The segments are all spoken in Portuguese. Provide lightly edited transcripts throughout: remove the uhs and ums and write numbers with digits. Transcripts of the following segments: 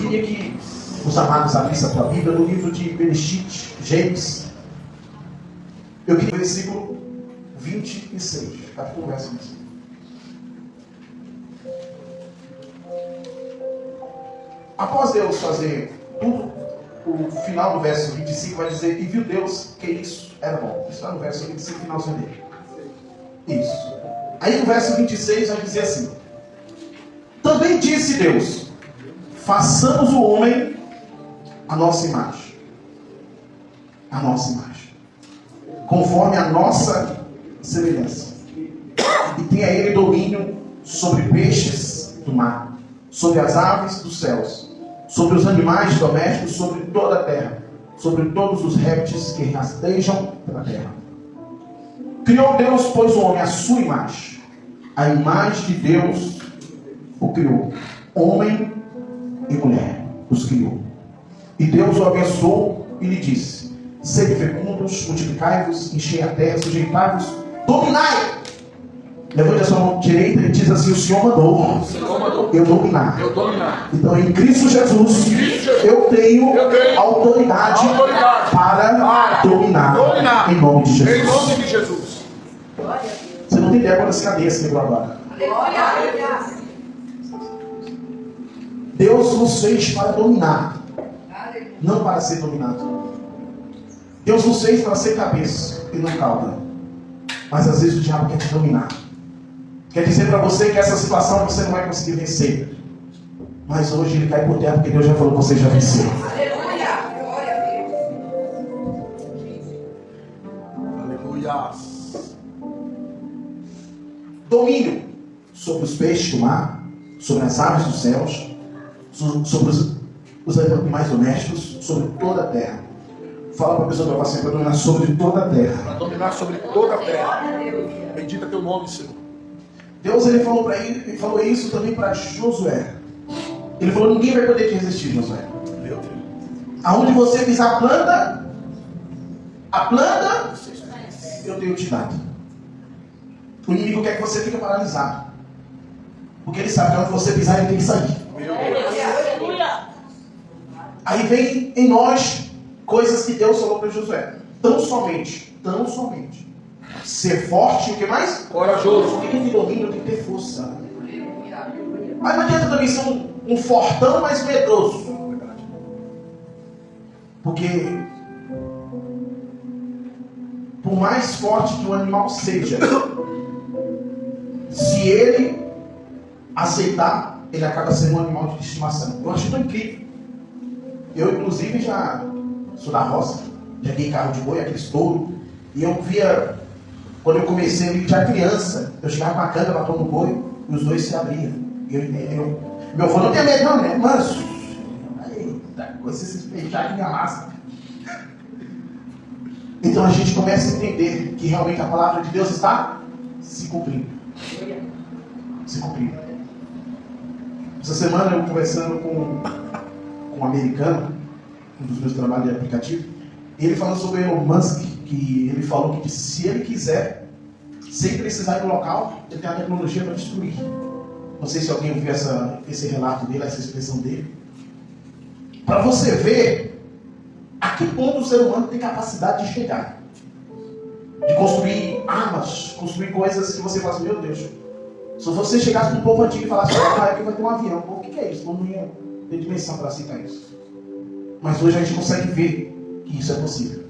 queria que os amados abrissem a tua Bíblia no livro de Bereshit, Gênesis. Eu queria o versículo 26. Capítulo verso 26. Após Deus fazer tudo, o final do verso 25 vai dizer: e viu Deus que isso era bom. Isso está no verso 25, finalzinho dele. Isso. Aí no verso 26 vai dizer assim: também disse Deus: façamos o homem a nossa imagem. A nossa imagem. Conforme a nossa semelhança. E tenha ele domínio sobre peixes do mar, sobre as aves dos céus, sobre os animais domésticos, sobre toda a terra, sobre todos os répteis que rastejam pela terra. Criou Deus, pois, o homem à sua imagem. A imagem de Deus o criou. Homem e mulher os criou. E Deus o abençoou e lhe disse: sede fecundos, multiplicai-vos, enchei a terra, sujeitai-vos, dominai. Levante a sua mão direita e diz assim: o Senhor mandou eu dominar. Então em Cristo Jesus eu tenho autoridade para dominar. Em nome de Jesus. Você não tem ideia quantas cadeias quebrou agora. Deus nos fez para dominar, não para ser dominado. Deus nos fez para ser cabeça e não cauda. Mas às vezes o diabo quer te dominar. Quer dizer para você que essa situação você não vai conseguir vencer. Mas hoje ele cai por terra porque Deus já falou que você já venceu. Aleluia. Domínio sobre os peixes do mar, sobre as aves dos céus, sobre os animais domésticos, sobre toda a terra. Fala para a pessoa que vai para dominar sobre toda a terra. Para dominar sobre toda a terra. Bendita teu nome, Senhor. Deus ele falou para ele, ele falou isso também para Josué. Ele falou: ninguém vai poder te resistir, Josué. Meu Deus. Aonde você pisar a planta, eu tenho te dado. O inimigo quer que você fique paralisado. Porque ele sabe que onde você pisar, ele tem que sair. Meu Deus. Aí vem em nós coisas que Deus falou para Josué. Tão somente ser forte e o que mais? Corajoso. Porque quem tem domínio tem que ter força. Mas não adianta também ser um fortão, mas medroso. Porque por mais forte que o animal seja, se ele aceitar, ele acaba sendo um animal de estimação. Eu acho tão incrível. Eu, inclusive, já sou da roça, já guiei carro de boi, aqueles touros, e eu via, quando eu comecei, já criança, eu chegava com a canga, batendo no boi, e os dois se abriam. Meu avô não tem medo não, né? Manso. Eita, você se fechar que me amassa. Então a gente começa a entender que realmente a palavra de Deus está se cumprindo. Se cumprindo. Essa semana eu conversando com um americano, um dos meus trabalhos de aplicativo, e ele falou sobre o Elon Musk, que ele falou que se ele quiser, sem precisar ir no local, ele tem a tecnologia para destruir. Não sei se alguém ouviu esse relato dele, essa expressão dele. Para você ver a que ponto o ser humano tem capacidade de chegar. De construir armas, construir coisas que você fala assim: meu Deus, se você chegasse com um povo antigo e falasse: aqui vai ter um avião, o que é isso? Não ia ter dimensão para aceitar isso. Mas hoje a gente consegue ver que isso é possível.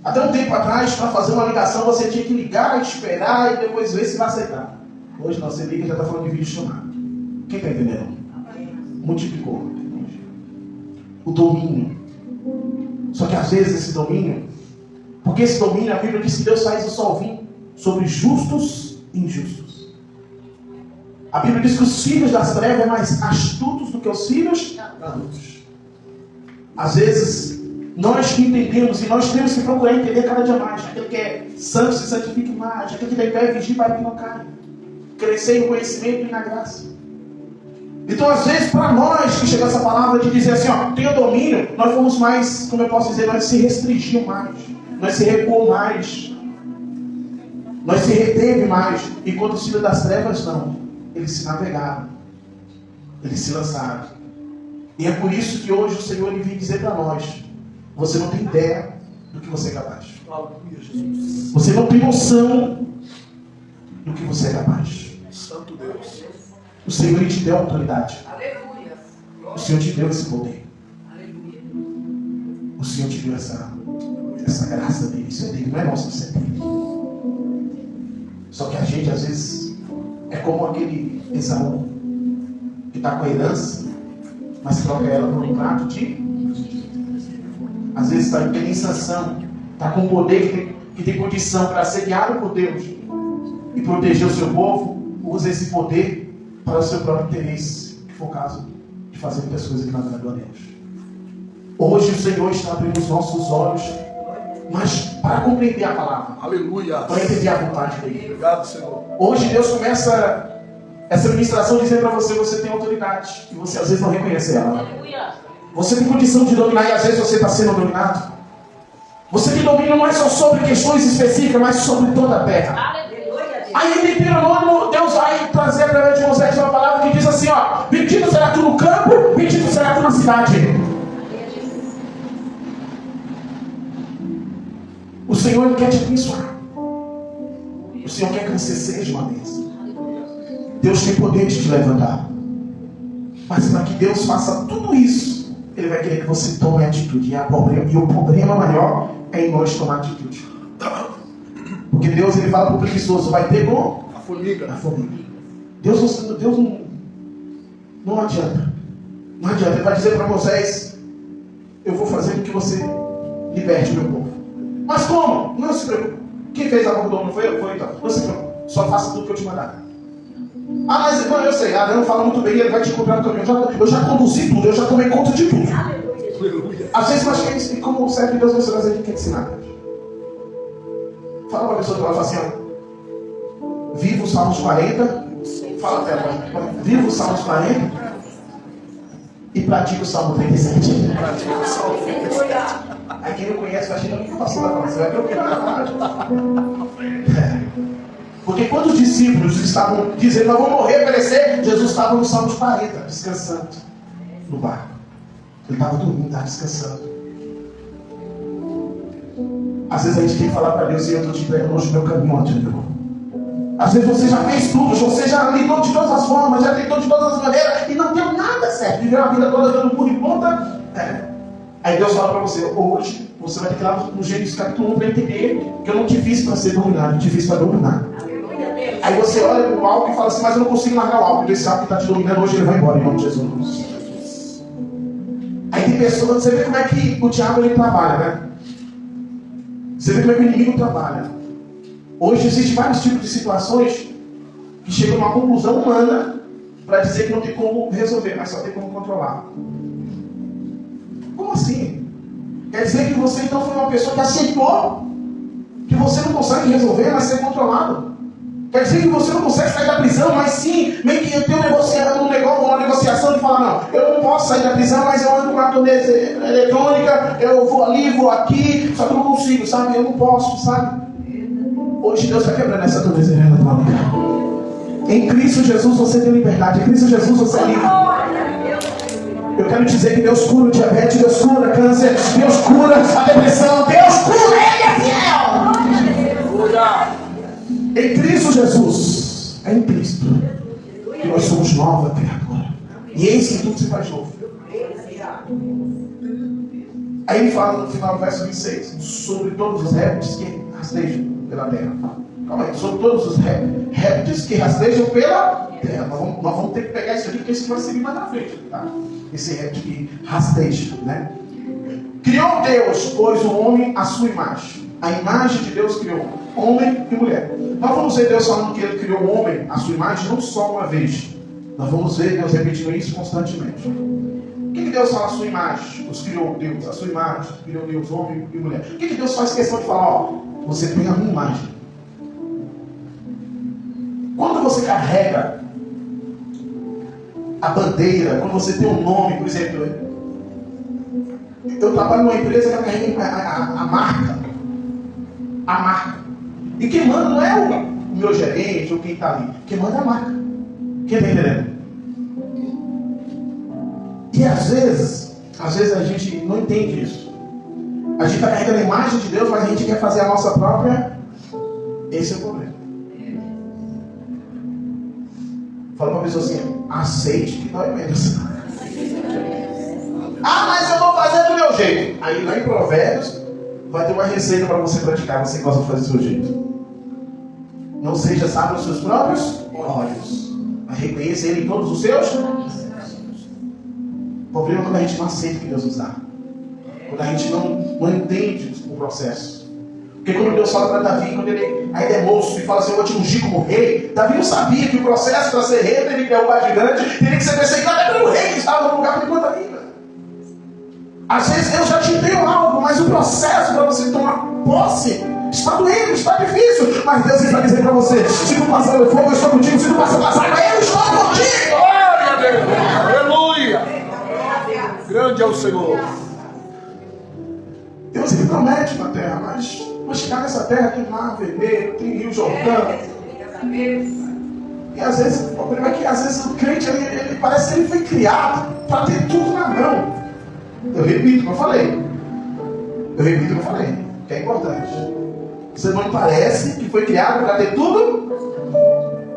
Até um tempo atrás, para fazer uma ligação, você tinha que ligar, esperar e depois ver se vai aceitar. Hoje não, você liga e já está falando de vídeo chamado. Quem está entendendo? Multiplicou. O domínio. Só que às vezes esse domínio, porque esse domínio, a Bíblia diz que Deus faz o sol vir sobre justos e injustos. A Bíblia diz que os filhos das trevas é mais astutos do que os filhos da luz. Às vezes, nós que entendemos, e nós temos que procurar entender cada dia mais. Aquele que é santo se santifique mais. Aquele que deve vigir para que não caia. Crescer no conhecimento e na graça. Então, às vezes, para nós que chega essa palavra de dizer assim, ó, tenha domínio, nós fomos mais, como eu posso dizer, nós se restringimos mais. Nós se recuamos mais. Nós se reteve mais. Enquanto os filhos das trevas não. Eles se navegaram. Eles se lançaram. E é por isso que hoje o Senhor ele vem dizer para nós: você não tem ideia do que você é capaz. Você não tem noção do que você é capaz. Santo Deus. O Senhor ele te deu autoridade. Aleluia. O Senhor te deu esse poder. Aleluia. O Senhor te deu essa graça dele. Isso é dele, não é nosso, isso é dele. Só que a gente às vezes é como aquele Esaú que está com a herança, mas troca ela por um prato de... Às vezes está em sanção, está com poder que tem condição para ser guiado por Deus e proteger o seu povo, usa esse poder para o seu próprio interesse, que for o caso de fazer muitas coisas que não agradam a Deus. Hoje o Senhor está abrindo os nossos olhos, mas para compreender a palavra, Aleluia. para entender a vontade dele. Obrigado, Senhor. Hoje Deus começa essa ministração dizendo para você: você tem autoridade, e você às vezes não reconhece ela. Aleluia. Você tem condição de dominar, e às vezes você está sendo dominado. Você tem domínio não é só sobre questões específicas, mas sobre toda a terra. Aleluia. Aí em Deuteronômio, Deus vai trazer através de Moisés uma palavra que diz assim: ó, bendito será tu no campo, bendito será tu na cidade. O Senhor ele quer te abençoar. O Senhor quer que você seja uma bênção. Deus tem poder de te levantar. Mas para que Deus faça tudo isso, Ele vai querer que você tome atitude. E o problema maior é em nós tomar atitude. Porque Deus ele fala para o preguiçoso: vai ter com A formiga. a formiga. Deus não adianta. Não adianta. Ele vai dizer para Moisés: eu vou fazer com que você liberte o meu povo. Mas como? Não se preocupe. Quem fez a boca do homem foi eu? Foi então. Não se preocupe. Só faça tudo que eu te mandar. Ah, mas irmão, eu sei. Adão fala muito bem, ele vai te encontrar no caminho. Eu já conduzi tudo, eu já tomei conta de tudo. Aleluia. Às vezes nós queremos, e como serve de Deus, você vai dizer que quer ensinar. Fala para a pessoa que ela fala assim: ó, viva os Salmos 40. Fala até agora. Viva os Salmos 40 e pratica o Salmo 37. Aí quem não conhece vai achar que o pastor vai falar: você vai ver o que é. Porque quando os discípulos estavam dizendo: nós vamos morrer, perecer, Jesus estava no Salmos 40, descansando no barco. Ele estava dormindo, estava descansando. Às vezes a gente tem que falar para Deus: e eu estou te entregando hoje o meu caminho, irmão. Às vezes você já fez tudo, você já lidou de todas as formas, já tentou de todas as maneiras e não deu nada certo. Viveu a vida toda dando pulo em ponta. Aí Deus fala para você: hoje você vai ter que ir lá no Gênesis capítulo 1 para entender que eu não te fiz para ser dominado, eu te fiz para dominar. Aí você olha para o álcool e fala assim: mas eu não consigo largar o álcool. Então esse álcool que está te dominando hoje, ele vai embora em nome de Jesus. Aí tem pessoas, você vê como é que o diabo ele trabalha, né? Você vê como é que o inimigo trabalha. Hoje existem vários tipos de situações que chegam a uma conclusão humana para dizer que não tem como resolver, mas só tem como controlar. Como assim? Quer dizer que você então foi uma pessoa que aceitou que você não consegue resolver, mas ser controlado. Quer dizer que você não consegue sair da prisão, mas sim, meio que tem uma negociação de falar: não, eu não posso sair da prisão, mas eu ando com a torneira eletrônica, eu vou ali, vou aqui, só que eu não consigo, sabe? Eu não posso, sabe? Hoje Deus está quebrando essa torneira eletrônica. Em Cristo Jesus você tem liberdade, em Cristo Jesus você é livre. Eu quero dizer que Deus cura o diabetes, Deus cura o câncer, Deus cura a depressão, Deus cura, Ele é fiel. Em Cristo Jesus, é em Cristo que nós somos nova criatura. E eis que tudo se faz novo. Aí ele fala no final do verso 26: sobre todos os répteis que rastejam pela terra. Calma aí, sobre todos os répteis que rastejam pela terra. Nós vamos ter que pegar isso aqui, porque isso vai servir mais na frente, tá? Esse réptil que rasteja, né? Criou Deus, pois, o homem à sua imagem. A imagem de Deus criou homem e mulher. Nós vamos ver Deus falando que Ele criou o homem à sua imagem não só uma vez. Nós vamos ver Deus repetindo isso constantemente. O que Deus fala à sua imagem? Os criou Deus, a sua imagem, criou Deus, homem e mulher. O que Deus faz questão de falar? Ó, você tem a minha imagem. Quando você carrega a bandeira, quando você tem um nome, por exemplo, eu trabalho numa empresa que eu carrego a marca. A marca. E quem manda não é o meu gerente ou quem está ali. Quem manda é a marca. Quem está entendendo? E às vezes a gente não entende isso. A gente está carregando a imagem de Deus, mas a gente quer fazer a nossa própria. Esse é o problema. Fala para a pessoa assim: aceite que dói menos. Ah, mas eu vou fazer do meu jeito. Aí lá em Provérbios vai ter uma receita para você praticar. Você gosta de fazer do seu jeito. Não seja sábio aos seus próprios olhos, mas reconheça Ele em todos os seus. O problema é quando a gente não aceita o que Deus nos dá. Quando a gente não entende o processo. Porque quando Deus fala para Davi, quando ele ainda é moço e fala assim: eu vou te ungir como rei, Davi não sabia que o processo para ser rei, teria que derrubar gigante, teria que ser perseguido até pelo rei que estava no lugar por enquanto ali. Às vezes eu já te dei algo, mas o processo para você tomar posse está doendo, está difícil. Mas Deus está dizendo para você: se tu passar pelo fogo, eu estou contigo. Se tu passar pela água, eu estou contigo. Glória a Deus. Aleluia. Grande é o Senhor. Deus ele promete na terra, mas chegar nessa terra tem mar vermelho, tem rio Jordão. E às vezes, o problema é que às vezes o crente ele parece que ele foi criado para ter tudo na mão. Eu repito o que eu falei. Que é importante. Você não parece que foi criado para ter tudo.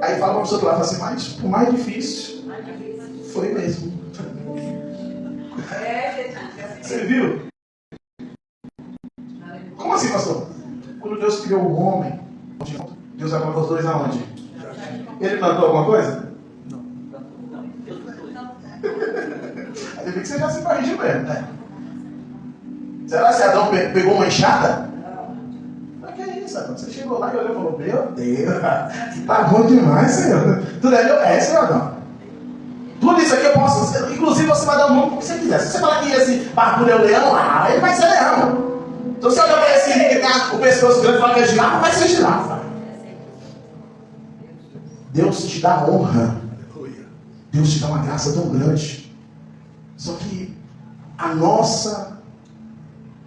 Aí fala para a pessoa do lado assim: mas o mais difícil foi mesmo. Você viu? Como assim, pastor? Quando Deus criou o homem, Deus vai colocar os dois aonde? Ele plantou alguma coisa? Não. Aí tem que você já se corrigiu mesmo, né? Será que Adão pegou uma enxada? Mas que é isso, Adão? Você chegou lá e olhou e falou: meu Deus, tá bom demais, Senhor. Tudo é meu pé, Senhor Adão. Tudo isso aqui eu posso. Inclusive você vai dar o nome que você quiser. Se você falar que esse barbudo é o leão, ele vai ser leão. Então se olhar para esse que tem o pescoço grande e falar que é girafa, vai ser girafa. Deus te dá honra. Deus te dá uma graça tão grande. Só que a nossa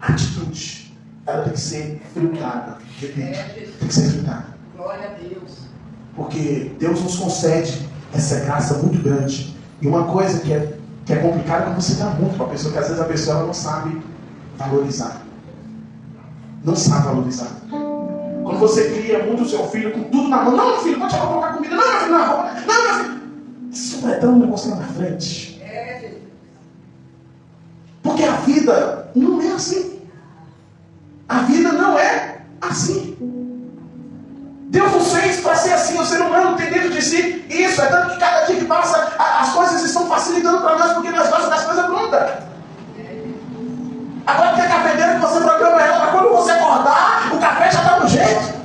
atitude, ela tem que ser filtrada. Tem que ser filtrada. Glória a Deus. Porque Deus nos concede essa graça muito grande. E uma coisa que é complicada é quando você dá muito para a pessoa, que às vezes a pessoa ela não sabe valorizar. Não sabe valorizar. Quando você cria muito o seu filho com tudo na mão: não, meu filho, pode colocar comida. Não, meu filho, não, não, meu filho. Isso vai dar um negócio lá na frente. Porque a vida não é assim. A vida não é assim. Deus nos fez para ser assim. O ser humano tem dentro de si isso. É tanto que cada dia que passa, as coisas estão facilitando para nós, porque nós gostamos das coisas prontas. Agora tem a cafeteira que você programa ela, mas quando você acordar, o café já está no jeito.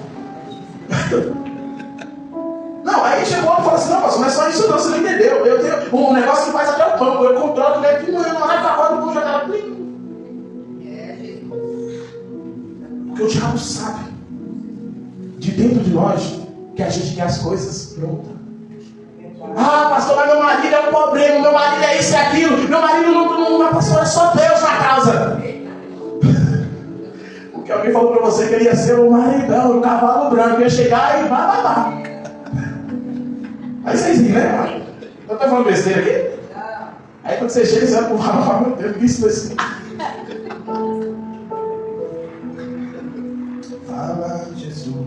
Não, aí chegou outro e falou assim: não, pastor, mas só isso não, você não entendeu. Eu tenho um negócio que faz até o pão, eu controlo ele aqui, no horário que acorda, o pão já está plim. Porque o diabo sabe de dentro de nós que a gente quer as coisas prontas. Ah, pastor, mas meu marido é um problema, meu marido é isso e aquilo, meu marido não, pastor, é só Deus na causa. Porque alguém falou para você que ele ia ser o maridão, o cavalo branco, ia chegar e vai. Aí vocês riram, né, mano? Eu estou falando besteira aqui? Aí quando você chega, você vai pro cavalo, meu Deus, isso assim. Fala, Jesus.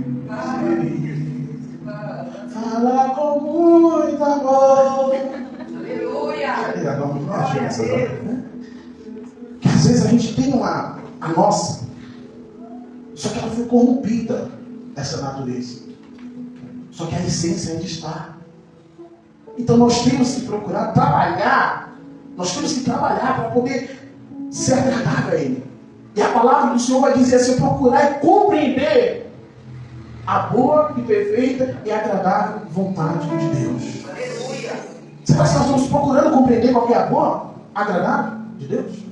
Fala com muito amor. Aleluia. Que às vezes a gente tem a nossa, só que ela foi corrompida, essa natureza. Só que a essência ainda está. Então nós temos que procurar trabalhar. Nós temos que trabalhar para poder ser agradável a Ele. E a palavra do Senhor vai dizer assim: procurar e compreender a boa e perfeita e agradável vontade de Deus. Aleluia. Você acha que nós estamos procurando compreender qual é a boa, agradável de Deus?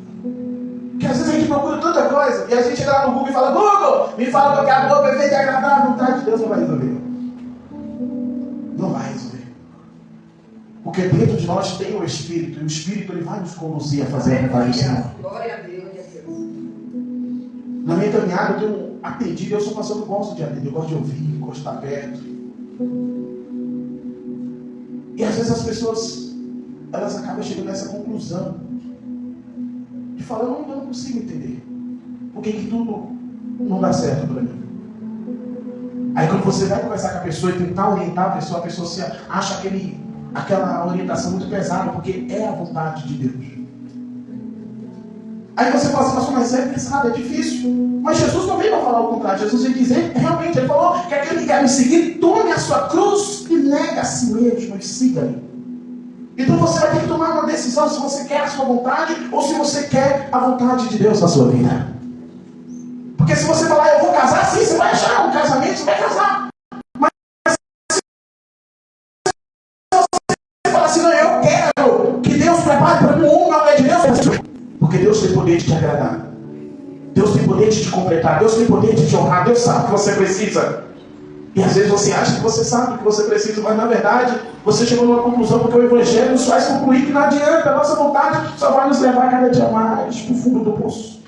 Porque às vezes a gente procura tanta coisa e a gente chega lá no Google e fala: Google, me fala qual é a boa, perfeita e agradável vontade de Deus. Não vai resolver. Não vai resolver. Porque dentro de nós tem o Espírito, e o Espírito ele vai nos conduzir a fazer a vontade do Senhor. Glória a Deus. Na minha caminhada eu tenho atendido, eu sou pastor que gosto de atender, eu gosto de ouvir, gosto de estar perto. E às vezes as pessoas, elas acabam chegando nessa conclusão fala, eu não consigo entender. Por que tudo não dá certo para mim? Aí quando você vai conversar com a pessoa e tentar orientar a pessoa se acha aquela orientação muito pesada, porque é a vontade de Deus. Aí você fala assim, mas é pesado, é difícil. Mas Jesus não veio para falar o contrário. Jesus veio dizer, realmente, ele falou que aquele que quer me seguir, tome a sua cruz e nega a si mesmo e siga-me. Então você vai ter que tomar uma decisão se você quer a sua vontade ou se você quer a vontade de Deus na sua vida. Porque se você falar, eu vou casar, sim, você vai achar um casamento, você vai casar. Mas se você falar assim, não, eu quero que Deus prepare para mim um homem, mulher de Deus, porque Deus tem poder de te agradar. Deus tem poder de te completar. Deus tem poder de te honrar. Deus sabe o que você precisa. E às vezes você acha que você sabe o que você precisa, mas na verdade você chegou numa conclusão porque o Evangelho nos faz concluir que não adianta. A nossa vontade só vai nos levar cada dia mais para o fundo do poço.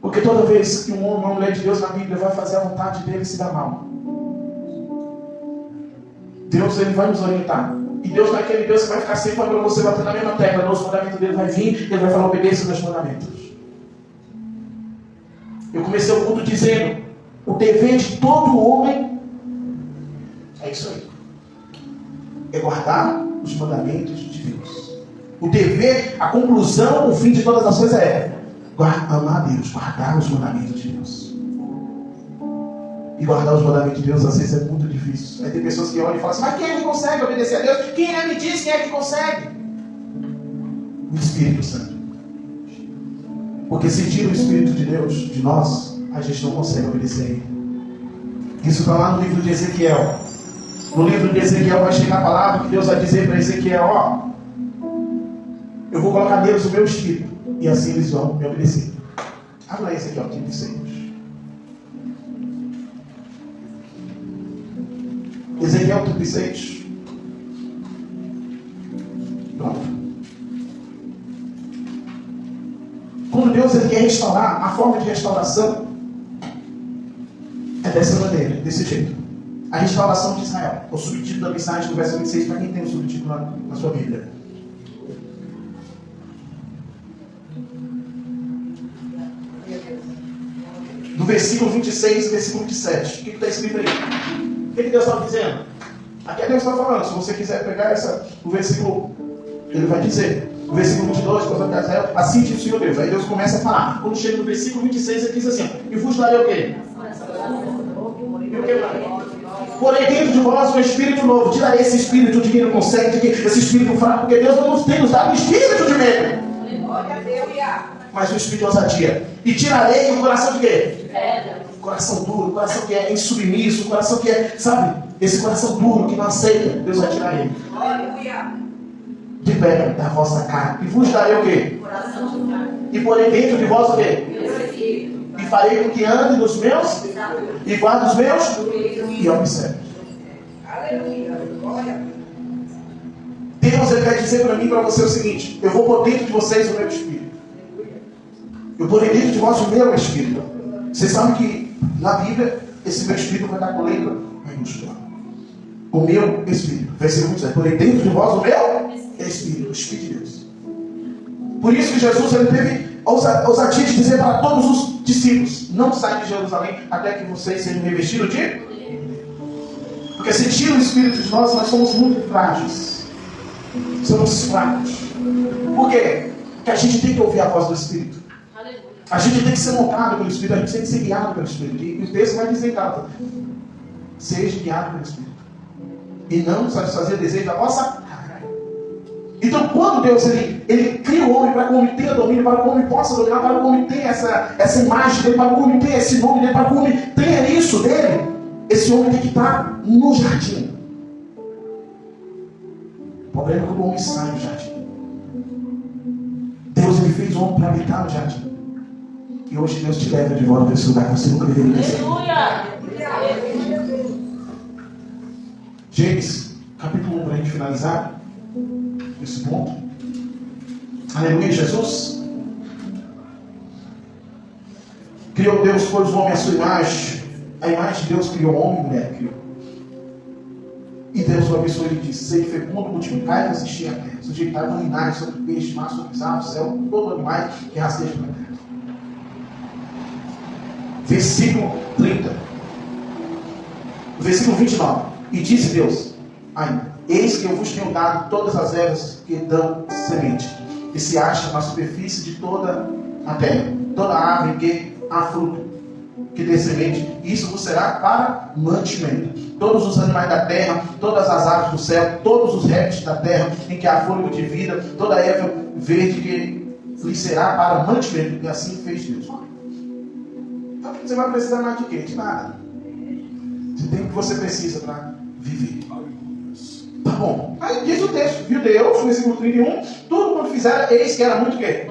Porque toda vez que um homem ou uma mulher de Deus na Bíblia vai fazer a vontade dele, se dá mal. Deus, ele vai nos orientar. E Deus não é aquele Deus que vai ficar sempre para você bater na mesma tecla. Os mandamentos dele vai vir, ele vai falar, obedeça meus mandamentos. Eu comecei o culto dizendo, o dever de todo homem é isso aí. É guardar os mandamentos de Deus. O dever, a conclusão, o fim de todas as coisas é amar a Deus, guardar os mandamentos de Deus. E guardar os mandamentos de Deus às vezes é muito difícil. Aí tem pessoas que olham e falam assim, mas quem é que consegue obedecer a Deus? Quem é me diz quem é que consegue? O Espírito Santo. Porque se tira o Espírito de Deus de nós, a gente não consegue obedecer a Ele. Isso está lá no livro de Ezequiel. No livro de Ezequiel vai chegar a palavra que Deus vai dizer para Ezequiel, ó, eu vou colocar neles o meu Espírito, e assim eles vão me obedecer. Abra aí Ezequiel 36. Ezequiel 36. Pronto. Quando Deus ele quer restaurar, a forma de restauração é dessa maneira, desse jeito. A restauração de Israel. O subtítulo da mensagem do verso 26, para quem tem o subtítulo na sua Bíblia. Do versículo 26 e versículo 27. O que está escrito aí? O que Deus está dizendo? Aqui é Deus está falando. Se você quiser pegar o versículo, ele vai dizer. O versículo 22, portanto, Israel, assim diz o Senhor Deus. Aí Deus começa a falar. Quando chega no versículo 26, ele diz assim: e vos darei o quê? E o que mais? Porém dentro de vós um espírito novo. Tirarei esse espírito de quem não consegue, esse espírito fraco, porque Deus não nos tem nos dado um espírito de medo, mas um espírito de ousadia. E tirarei o coração de quê? Coração duro, o coração que é insubmisso, o coração que é, sabe? Esse coração duro que não aceita, Deus vai tirar ele. De pedra da vossa carne. E vos darei o quê? E porém dentro de vós o quê? E farei com que ande nos meus e guarde os meus e observe. Deus ele quer dizer para mim e para você o seguinte: eu vou pôr dentro de vocês o meu espírito. Eu porei dentro de vós o meu espírito. Vocês sabem que na Bíblia esse meu espírito vai estar com letra maiúscula. O meu espírito. Versículo 7. Porém dentro de vós o meu espírito. O Espírito de Deus. Por isso que Jesus ele teve ousadia de dizer para todos os discípulos: não saiam de Jerusalém até que vocês sejam revestidos de... Porque se tira o Espírito de nós, nós somos muito frágeis. Somos fracos. Por quê? Porque a gente tem que ouvir a voz do Espírito. A gente tem que ser montado pelo Espírito. A gente tem que ser guiado pelo Espírito. E o texto vai dizer, cara, seja guiado pelo Espírito. E não satisfazer o desejo da vossa carne. Então, quando Deus ele cria o homem para que o homem tenha domínio, para que o homem possa dominar, para que o homem tenha essa imagem dele, para que o homem tenha esse nome dele, para que o homem tenha isso dele, esse homem tem que estar no jardim. O problema é quando o homem sai do jardim. Deus ele fez o homem para habitar no jardim. E hoje Deus te leva de volta para esse lugar que você nunca deveria ter. Gênesis, capítulo 1, para a gente finalizar esse ponto. Aleluia, Jesus. Criou Deus, pôs o homem à sua imagem. A imagem de Deus criou homem e mulher. Criou. E Deus o abençoou e disse: sede fecundo, multiplicai e enchei a terra. sujeitar dominar sobre peixe, mar, sobre aves, céu, todo animal que rasteja pela terra. Versículo 30. Versículo 29. E disse Deus ainda: eis que eu vos tenho dado todas as ervas que dão semente, que se acham na superfície de toda a terra, toda árvore que há fruto, que dê semente, isso vos será para mantimento. Todos os animais da terra, todas as aves do céu, todos os répteis da terra, em que há fôlego de vida, toda a erva verde que lhe será para mantimento. E assim fez Deus. Então você vai precisar mais de quê? De nada. Você tem o que você precisa para viver. Tá bom. Aí diz o texto, viu Deus, no versículo 31, tudo quanto fizeram, eis que era muito quê?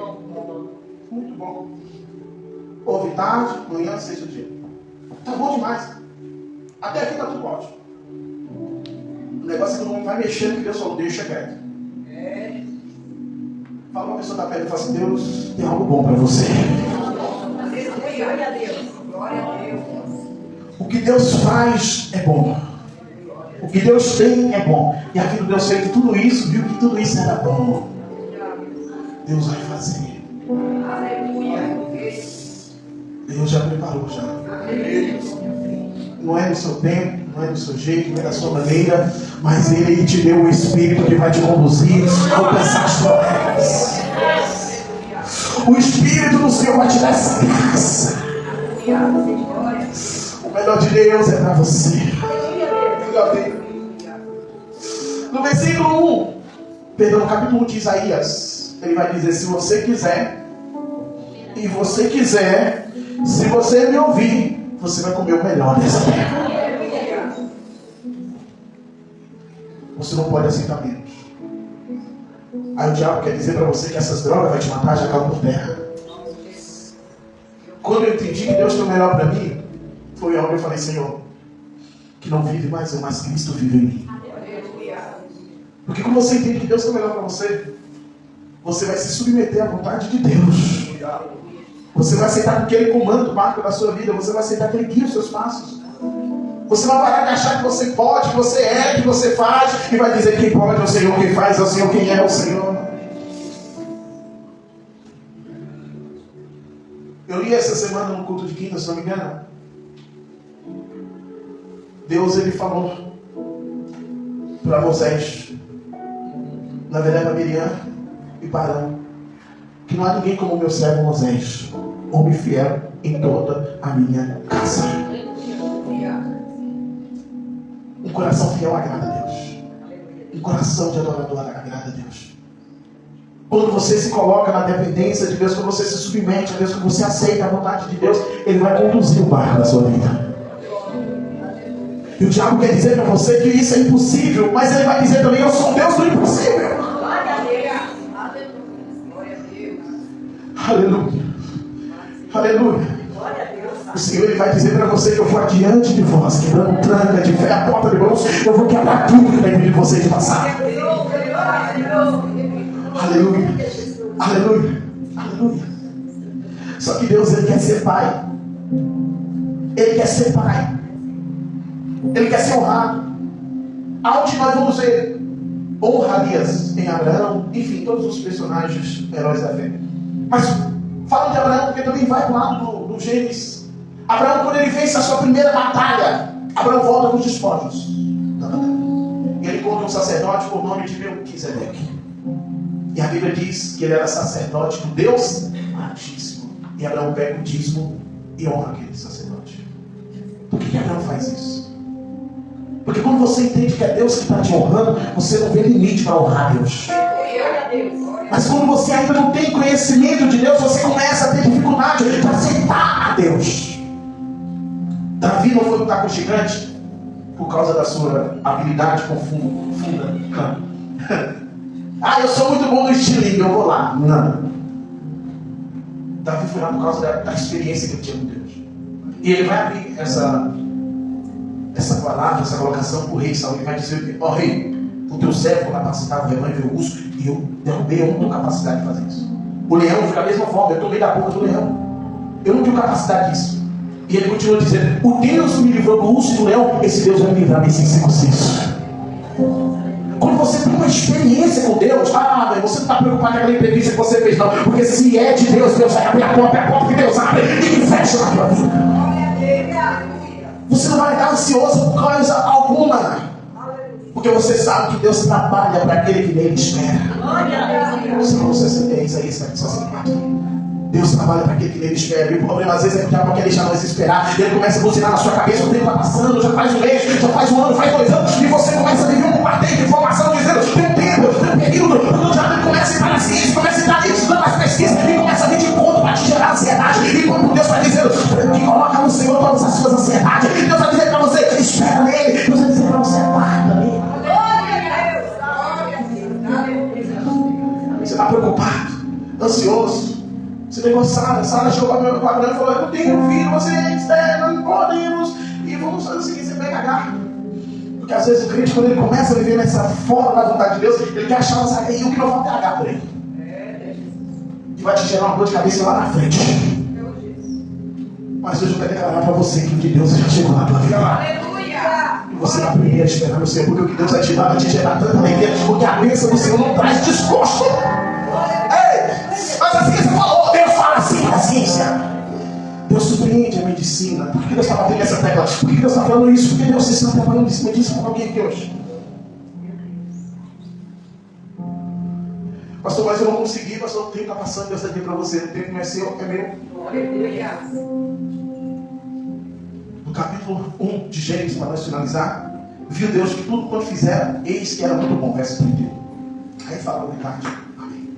Muito bom. Houve tarde, manhã, sexto dia. Tá bom demais. Até aqui tá tudo ótimo. O negócio é que o homem vai mexendo, que Deus falou, deixa quieto. Fala uma pessoa da pele e fala assim: Deus tem algo bom para você. Glória a Deus. Glória a Deus. O que Deus faz é bom. O que Deus tem é bom. E aquilo Deus fez tudo isso, viu que tudo isso era bom. Deus vai fazer. Aleluia. Deus já preparou já. Não é no seu tempo, não é do seu jeito, não é da sua maneira, mas Ele te deu o Espírito que vai te conduzir a alcançar as promessas. O Espírito do Senhor vai te dar essa graça. O melhor de Deus é para você. No versículo 1, perdão, no capítulo 1 de Isaías, ele vai dizer: se você quiser, e você quiser, se você me ouvir, você vai comer o melhor dessa terra. Você não pode aceitar menos. Aí o diabo quer dizer para você que essas drogas vai te matar, já caiu por terra. Quando eu entendi que Deus tem o melhor para mim, foi onde eu falei: Senhor, que não vive mais eu, mas Cristo vive em mim. Porque quando você entende que Deus tem o melhor para você, você vai se submeter à vontade de Deus. Você vai aceitar que Ele comanda o barco da sua vida. Você vai aceitar que Ele guia os seus passos. Você vai parar de achar que você pode, que você é, que você faz, e vai dizer: quem pode é o Senhor, quem faz é o Senhor, quem é o Senhor. Eu li essa semana no culto de quinta, se não me engano. Deus, Ele falou para Moisés, na verdade para Miriam e para Arão, que não há ninguém como o meu servo Moisés, homem fiel em toda a minha casa. Um coração fiel agrada a Deus. Um coração de adorador agrada a Deus. Quando você se coloca na dependência de Deus, quando você se submete a Deus, quando você aceita a vontade de Deus, Ele vai conduzir o barco da sua vida. E o diabo quer dizer para você que isso é impossível, mas ele vai dizer também: eu sou o Deus do impossível. Aleluia. Aleluia. O Senhor, Ele vai dizer para você que eu vou adiante de vós, quebrando tranca de fé, a porta de mãos, eu vou quebrar tudo que vai impedir você de passar. Aleluia. Aleluia. Aleluia. Só que Deus, Ele quer ser Pai. Ele quer ser Pai. Ele quer ser honrado. Aonde nós vamos ver honrarias em Abraão, enfim, todos os personagens heróis da fé. Mas fala de Abraão porque também vai para o lado do Gênesis. Abraão, quando ele vence a sua primeira batalha, Abraão volta com os despojos da batalha. E ele encontra um sacerdote por nome de Melquisedeque. E a Bíblia diz que ele era sacerdote do Deus Altíssimo. E Abraão pega o dízimo e honra aquele sacerdote. Por que Abraão faz isso? Porque quando você entende que é Deus que está te honrando, você não vê limite para honrar Deus. Mas quando você ainda não tem conhecimento de Deus, você começa a ter dificuldade para aceitar a Deus. Davi não foi lutar com o gigante por causa da sua habilidade profunda. Ah, eu sou muito bom no estilingue, eu vou lá. Não. Davi foi lá por causa da experiência que ele tinha com Deus. E ele vai abrir essa palavra, essa colocação para o rei Saul. Ele vai dizer: ó rei, o teu servo capacitava o rebanho e o urso, e eu derrubei, eu não tenho capacidade de fazer isso. O leão fica da mesma forma, eu tomei da boca do leão. Eu não tenho capacidade disso. E ele continua dizendo: o Deus que me livrou do urso e do leão, esse Deus vai me livrar desse incircunciso. Quando você tem uma experiência com Deus, você não está preocupado com aquela entrevista que você fez, não. Porque se é de Deus, Deus vai abrir a porta que Deus abre e fecha na tua vida. Você não vai estar ansioso por coisa alguma. Porque você sabe que Deus trabalha para aquele que nele espera. Se não você tem isso aí, Deus trabalha para aquele que nele espera. E o problema às vezes é que o diabo quer deixar nós esperar. Ele começa a buzinar na sua cabeça, o tempo está passando, já faz um mês, já faz um ano, faz 2 anos, e você começa a viver um bombardeio de informação dizendo, tem um tempo, tem um período. Quando o diabo começa a entrar na ciência, começa a entrar ali estudando as pesquisas, e começa a vir de encontro para te gerar ansiedade. E quando Deus vai dizendo que coloca no Senhor todas as suas ansiedades, Deus vai dizer para você, espera nele. Deus vai dizer para você, guarda nele. Você está preocupado, ansioso. Você negociava, Sara chegou para o Abraão e falou, eu tenho um filho, você é externo, não podemos. E vamos fazer o seguinte, você pega Agar. Porque às vezes o crente, quando ele começa a viver nessa fora da vontade de Deus, ele quer achar uma e o que não vai ter Agar por ele. E vai te gerar uma dor de cabeça lá na frente. Mas hoje eu quero declarar para você que o de Deus já chegou na tua vida. Aleluia! E você vai aprender a esperar no Senhor, porque o que Deus vai te dar vai te gerar tanta alegria, porque a bênção do Senhor não traz desgosto. Mas a ciência falou, Deus fala assim na ciência. Deus surpreende a medicina. Por que Deus está batendo essa tecla? Por que Deus está falando isso? Por que Deus está trabalhando em cima disso para alguém aqui hoje? Pastor, mas eu não consegui, pastor, o tempo está passando, Deus está dizendo para você, o tempo não é seu, é meu. No capítulo 1 de Gênesis, para nós finalizar, viu Deus que tudo quanto fizeram, eis que era muito bom, verso 31. Aí fala o Ricardo. Amém.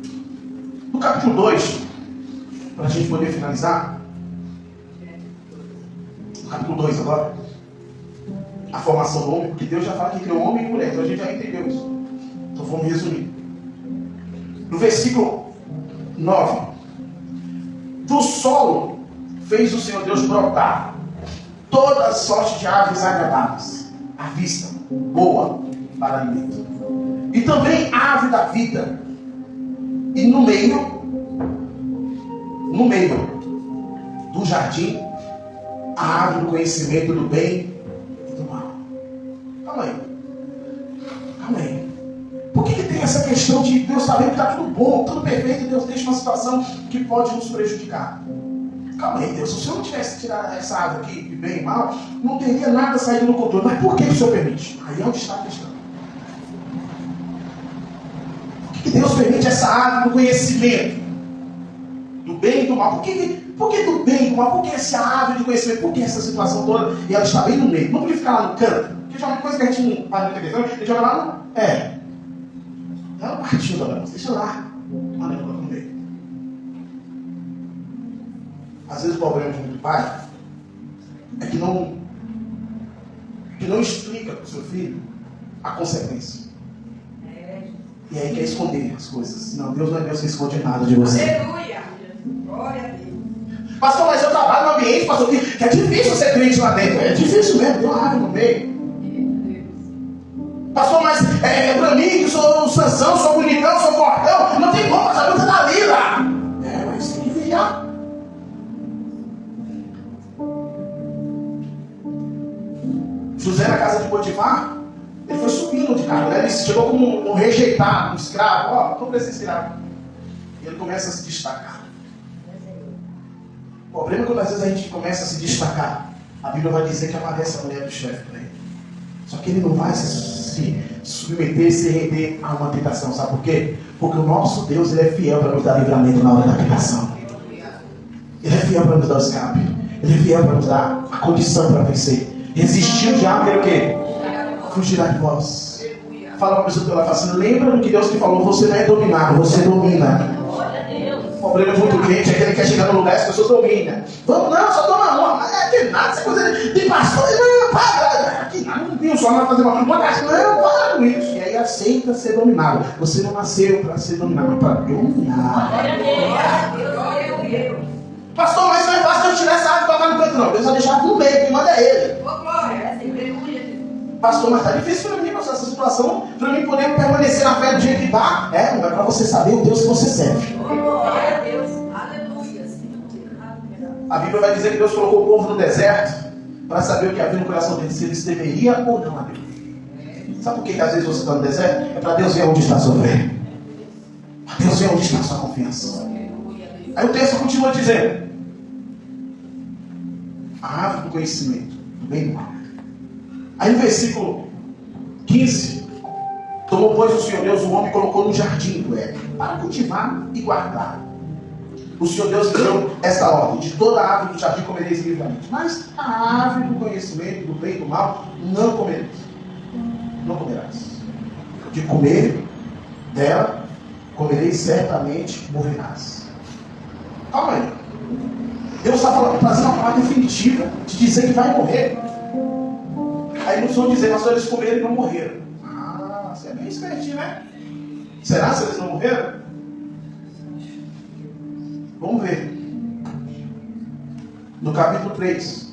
No capítulo 2, para a gente poder finalizar, no capítulo 2 agora, a formação do homem, porque Deus já fala que criou homem e mulher, então a gente já entendeu isso. Então vamos resumir. No versículo 9, do solo fez o Senhor Deus brotar toda sorte de aves agradáveis, à vista, boa para alimento, e também a ave da vida, e no meio do jardim, a árvore do conhecimento do bem e do mal. Calma aí. Por que tem essa questão de Deus está vendo que está tudo bom, tudo perfeito, e Deus deixa uma situação que pode nos prejudicar? Calma aí, Deus, se o Senhor não tivesse tirado essa árvore aqui, de bem e mal, não teria nada saído do controle. Mas por que o Senhor permite? Aí é onde está a questão. Por que Deus permite essa árvore do conhecimento do bem e do mal? Por que do bem e do mal? Por que essa árvore de conhecimento? Por que essa situação toda? E ela está bem no meio. Não podia ficar lá no canto. Porque já é uma coisa que a gente não faz muita questão. A gente joga lá no... Ela partiu da balança. Deixa lá. Olha ela no meio. Às vezes o problema de muito pai é que não explica para o seu filho a consequência. E aí quer esconder as coisas. Não, Deus não é Deus que esconde nada de você. Aleluia! Glória a Deus. Pastor, mas eu trabalho no ambiente, pastor, que é difícil ser crente lá dentro. É difícil mesmo, tem uma árvore no meio. Pastor, mas pra mim, que sou Sansão, sou bonitão, sou fortão, não tem como, mas a luta está ali lá. Mas tem que vigiar. José na casa de Potifar, ele foi subindo de cargo, né? Ele chegou como um rejeitado, um escravo. Estou para esse escravo. E ele começa a se destacar. O problema é quando às vezes a gente começa a se destacar. A Bíblia vai dizer que aparece a mulher do chefe para ele. Só que ele não vai se submeter, se render a uma tentação. Sabe por quê? Porque o nosso Deus, ele é fiel para nos dar livramento na hora da tentação. Ele é fiel para nos dar o escape. Ele é fiel para nos dar a condição para vencer. Resistir o diabo é o quê? Fugirá de vós. Fala para a pessoa que ela fala assim, lembra do que Deus te falou, você não é dominado, você domina. O problema é muito quente, é que ele quer chegar no lugar e as pessoas dominam. Vamos, não, só toma uma, mas é que nada, essa coisa de pastor, não, para, que nada, não tem só nada fazer uma coisa, não, para com isso. E aí aceita ser dominado. Você não nasceu para ser dominado, mas para dominar. Glória a Deus. Pastor, mas não é fácil eu tirar essa árvore e tocar no canto, não. Deus vai deixar no meio, quem manda é ele. Glória. Pastor, mas está difícil para mim passar essa situação, para mim poder permanecer na fé do jeito que está. Não é para você saber o Deus que você serve. Glória a Deus. Aleluia. A Bíblia vai dizer que Deus colocou o povo no deserto para saber o que havia no coração deles, se eles temeriam ou não a Deus. Sabe por que às vezes você está no deserto? É para Deus ver onde está a sua fé. Para Deus ver onde está a sua confiança. Aí o texto continua dizendo: a árvore do conhecimento do bem e do mal. Aí no versículo 15: tomou, pois, o Senhor Deus o homem e colocou no jardim do Éden para cultivar e guardar. O Senhor Deus deu esta ordem: de toda a árvore do jardim comereis livremente, mas a árvore do conhecimento do bem e do mal não comereis. Não comerás. De comer dela, comereis certamente, morrerás. Calma aí. Deus está falando, trazendo uma palavra definitiva de dizer que vai morrer. Aí não precisam dizer, mas eles comeram e não morreram. Ah, você é bem espertinho, né? Será se eles não morreram? Vamos ver. No capítulo 3.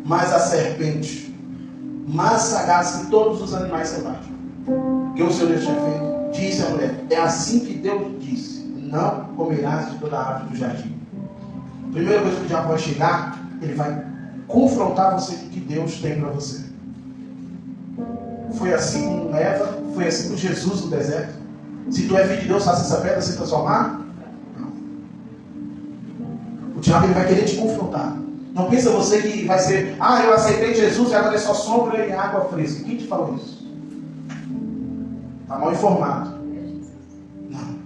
Mas a serpente, mais sagaz que todos os animais selvagens, que o Senhor Deus tinha feito, disse à mulher: é assim que Deus disse: não comerás de toda a árvore do jardim. A primeira coisa que o diabo vai chegar, ele vai confrontar você com o que Deus tem para você. Foi assim com Eva, foi assim com Jesus no deserto. Se tu é filho de Deus, faça essa pedra se transformar? Não. O diabo ele vai querer te confrontar. Não pensa você que vai ser: ah, eu aceitei Jesus e agora é só sombra e água fresca. Quem te falou isso? Está mal informado. Não.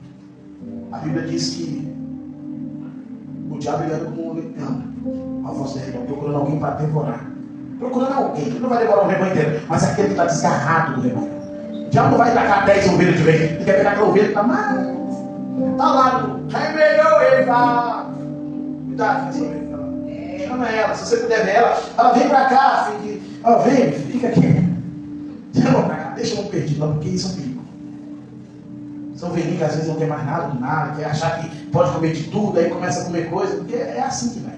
A Bíblia diz que o diabo anda como um leão, a voz dele, procurando alguém para devorar. Procurando alguém. Ele não vai devorar o rebanho inteiro, mas aquele que está desgarrado do rebanho. O diabo não vai tacar 10 ovelhas de vez. Ele quer pegar aquela ovelha que está mais. Está lá, remelhou ele, tá. Cuidado com essa ovelha. Chama ela, se você puder ver ela vem pra cá, filho. Ó, vem, fica aqui. Chama pra cá, deixa eu perdido lá, porque isso é um perigo. São velhinhos que às vezes não quer mais nada do nada, quer achar que pode comer de tudo, aí começa a comer coisa, porque é assim que vai.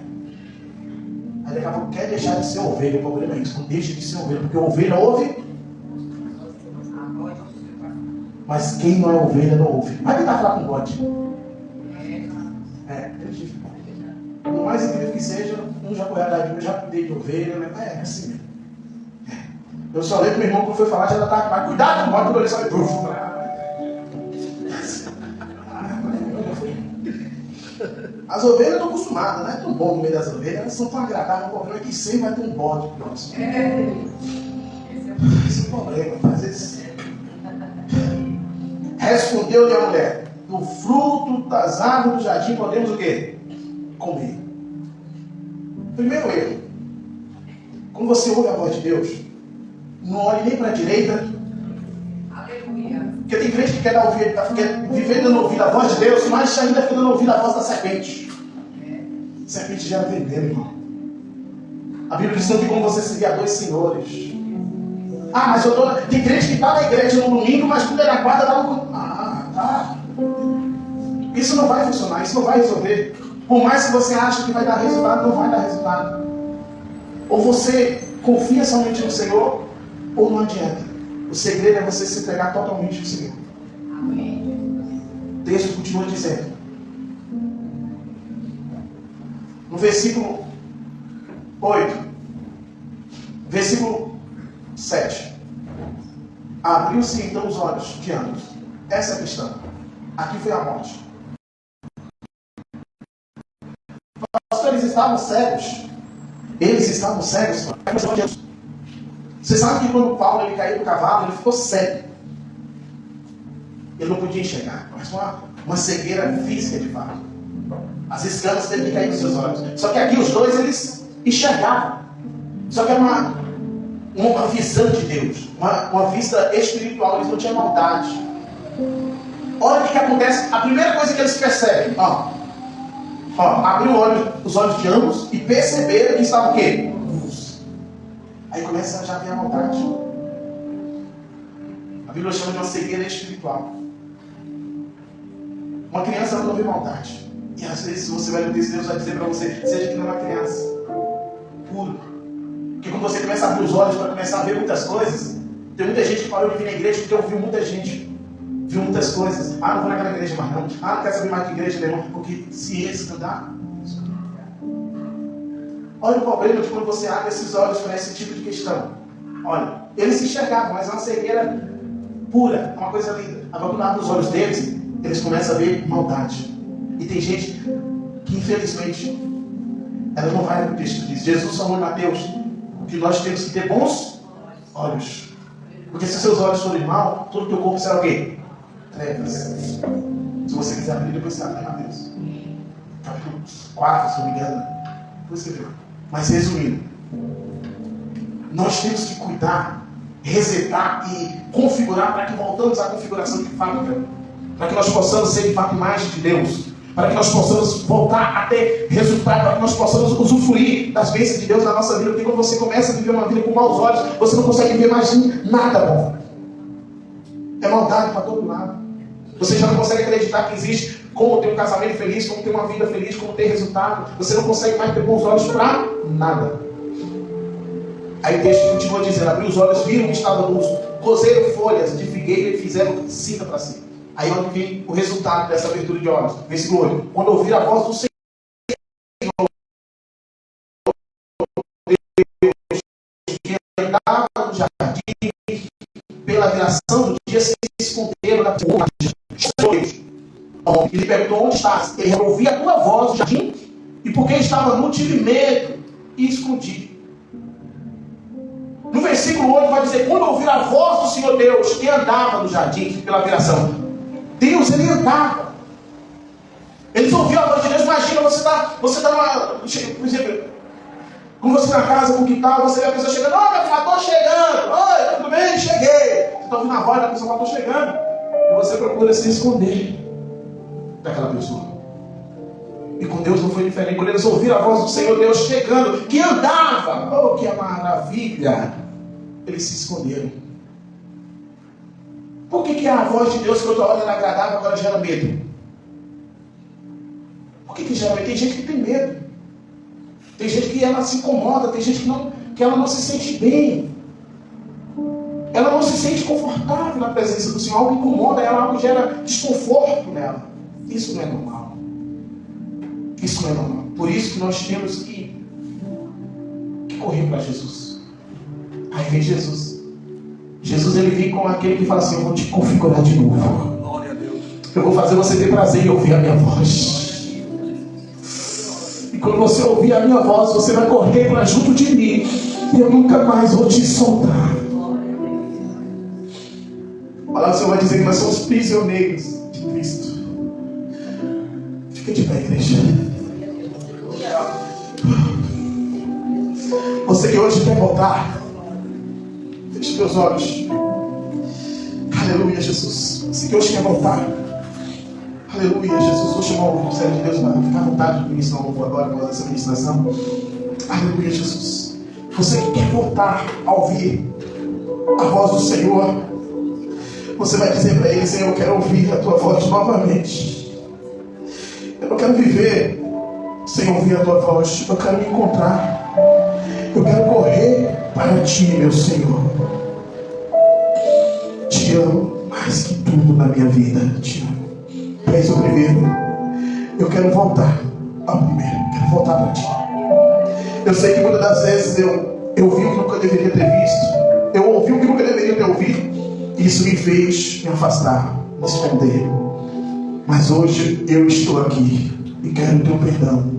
Aí daqui a pouco quer deixar de ser ovelha, o problema é isso, não deixa de ser ovelha, porque ovelha ouve. Mas quem não é ovelha não ouve. Vai tentar falar com God. Por mais incrível que seja, um já correu da Bíblia, já cuidei de ovelha, né? É assim mesmo. Eu só lembro que meu irmão, quando foi falar, já estava mais cuidado, não pode só as ovelhas estão acostumadas, não é tão bom no meio das ovelhas, elas são tão agradáveis, o problema é que sempre vai ter um bode próximo. Esse é o problema, às vezes. Respondeu-lhe a mulher: do fruto das árvores do jardim podemos o quê? Comer. Primeiro erro: quando você ouve a voz de Deus, não olhe nem para a direita. Aleluia. Porque tem crente que quer viver dando ouvido a voz de Deus, mas ainda fica dando ouvido a voz da serpente. Serpente gera veneno, irmão. A Bíblia diz que não tem como você servir a dois senhores. Ah, mas eu tô. Tem crente que está na igreja no domingo, mas quando é na quarta dá no. Ah, tá. Isso não vai funcionar, isso não vai resolver. Por mais que você ache que vai dar resultado, não vai dar resultado. Ou você confia somente no Senhor, ou não adianta. O segredo é você se entregar totalmente ao Senhor. Amém. O texto continua dizendo, no versículo 8, versículo 7: abriu-se então os olhos de ambos. Essa é a questão. Aqui foi a morte. Eles estavam cegos. Eles estavam cegos. Você sabe que quando Paulo ele caiu do cavalo, ele ficou cego. Ele não podia enxergar. Mas uma cegueira física de fato. As escamas teve que cair nos seus olhos. Só que aqui os dois eles enxergavam. Só que era uma visão de Deus. Uma vista espiritual. Eles não tinham maldade. Olha o que acontece. A primeira coisa que eles percebem. Abriu os olhos de ambos e perceberam que estavam o quê? Nus. Aí começa a já ver a maldade. A Bíblia chama de uma cegueira espiritual. Uma criança não vê maldade. E às vezes você vai ler o texto, Deus vai dizer para você: seja que não é uma criança puro. Porque quando você começa a abrir os olhos para começar a ver muitas coisas, tem muita gente que parou de vir na igreja porque ouviu muita gente. Viu muitas coisas. Ah, não vou naquela igreja mais não. Ah, não quero saber mais que igreja nenhuma. Porque se eles andar, Olha o problema de quando você abre esses olhos para esse tipo de questão. Olha, eles se enxergavam, mas é uma cegueira pura, é uma coisa linda. Agora quando abre os olhos deles, eles começam a ver maldade. E tem gente que infelizmente ela não vai no texto que diz. Jesus falou em Mateus que nós temos que ter bons olhos. Porque se seus olhos forem mal, todo o teu corpo será o quê? Trevas. Se você quiser abrir, depois você abre em Mateus. Capítulo 4, se não me engano. Depois você vê. Mas resumindo, nós temos que cuidar, resetar e configurar para que voltamos à configuração de fábrica. Para que nós possamos ser de fato imagens de Deus. Para que nós possamos voltar a ter resultado, para que nós possamos usufruir das bênçãos de Deus na nossa vida. Porque quando você começa a viver uma vida com maus olhos, você não consegue ver mais nada bom. É maldade para todo lado. Você já não consegue acreditar que existe como ter um casamento feliz, como ter uma vida feliz, como ter resultado. Você não consegue mais ter bons olhos para nada. Aí o texto continua dizendo, abriu os olhos, viram que estava luz, cozeram folhas de figueira e fizeram cinta para si. Aí onde vem o resultado dessa abertura de olhos. Versículo 8. Quando ouvir a voz do Senhor, que andava no jardim, pela viração do dia, se esconderam na porta. Ele perguntou, onde estás? Ele ouviu a tua voz no jardim, e porque estava nu, tive medo e escondi. No versículo 8 vai dizer, quando ouvir a voz do Senhor Deus, que andava no jardim, pela viração. Deus, ele andava. Eles ouviam a voz de Deus. Imagina, você está numa... Por exemplo, quando você está na casa, com o quintal, você vê a pessoa chegando. Ô, meu filho, estou chegando. Oi, tudo bem? Cheguei. Você está ouvindo a voz da pessoa, estou chegando. E você procura se esconder daquela pessoa. E com Deus não foi diferente. Quando eles ouviram a voz do Senhor Deus chegando, que andava. Oh, que maravilha. Eles se esconderam. Por que a voz de Deus que outra hora era agradável, agora gera medo? Por que gera medo? Tem gente que tem medo. Tem gente que ela se incomoda. Tem gente que ela não se sente bem. Ela não se sente confortável na presença do Senhor. Algo incomoda ela, algo gera desconforto nela. Isso não é normal. Isso não é normal. Por isso que nós temos que correr para Jesus. Aí vem Jesus. Jesus, ele vem com aquele que fala assim, eu vou te configurar de novo. Glória a Deus. Eu vou fazer você ter prazer em ouvir a minha voz. E quando você ouvir a minha voz, você vai correr para junto de mim. E eu nunca mais vou te soltar. A palavra do Senhor vai dizer que nós somos prisioneiros de Cristo. Fica de pé, igreja. Você que hoje quer voltar, feche meus olhos. Aleluia, Jesus. Você que hoje quer voltar. Aleluia, Jesus. Vou chamar o Ministério de Deus para ficar à vontade de ministrar um louvor agora após essa ministração. Aleluia, Jesus. Você que quer voltar a ouvir a voz do Senhor, você vai dizer para Ele, Senhor, eu quero ouvir a Tua voz novamente. Eu não quero viver sem ouvir a Tua voz. Eu quero me encontrar. Eu quero correr para Ti, meu Senhor. Te amo mais que tudo na minha vida. Te amo. És o primeiro. Eu quero voltar ao primeiro. Quero voltar para Ti. Eu sei que muitas das vezes eu vi o que nunca deveria ter visto. Eu ouvi o que nunca deveria ter ouvido. Isso me fez me afastar, me esconder. Mas hoje eu estou aqui e quero o Teu perdão.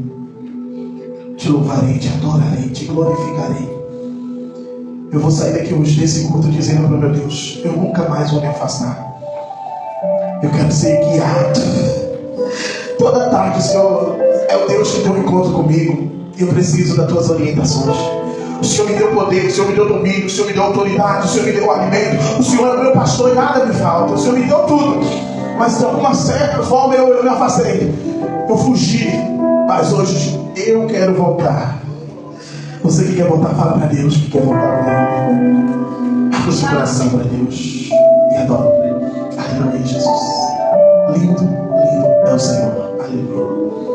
Te louvarei, te adorarei, te glorificarei. Eu vou sair daqui hoje desse culto dizendo para meu Deus, eu nunca mais vou me afastar. Eu quero ser guiado. Toda tarde o Senhor é o Deus que tem um encontro comigo. Eu preciso das Tuas orientações. O Senhor me deu poder, o Senhor me deu domínio, o Senhor me deu autoridade, o Senhor me deu alimento, o Senhor é meu pastor e nada me falta. O Senhor me deu tudo. Mas de alguma certa forma eu me afastei. Eu fugi. Mas hoje eu quero voltar. Você que quer voltar, fala para Deus que quer voltar para Ele. Abra o seu coração para Deus e adora. Aleluia, Jesus. Lindo, lindo é o Senhor. Aleluia.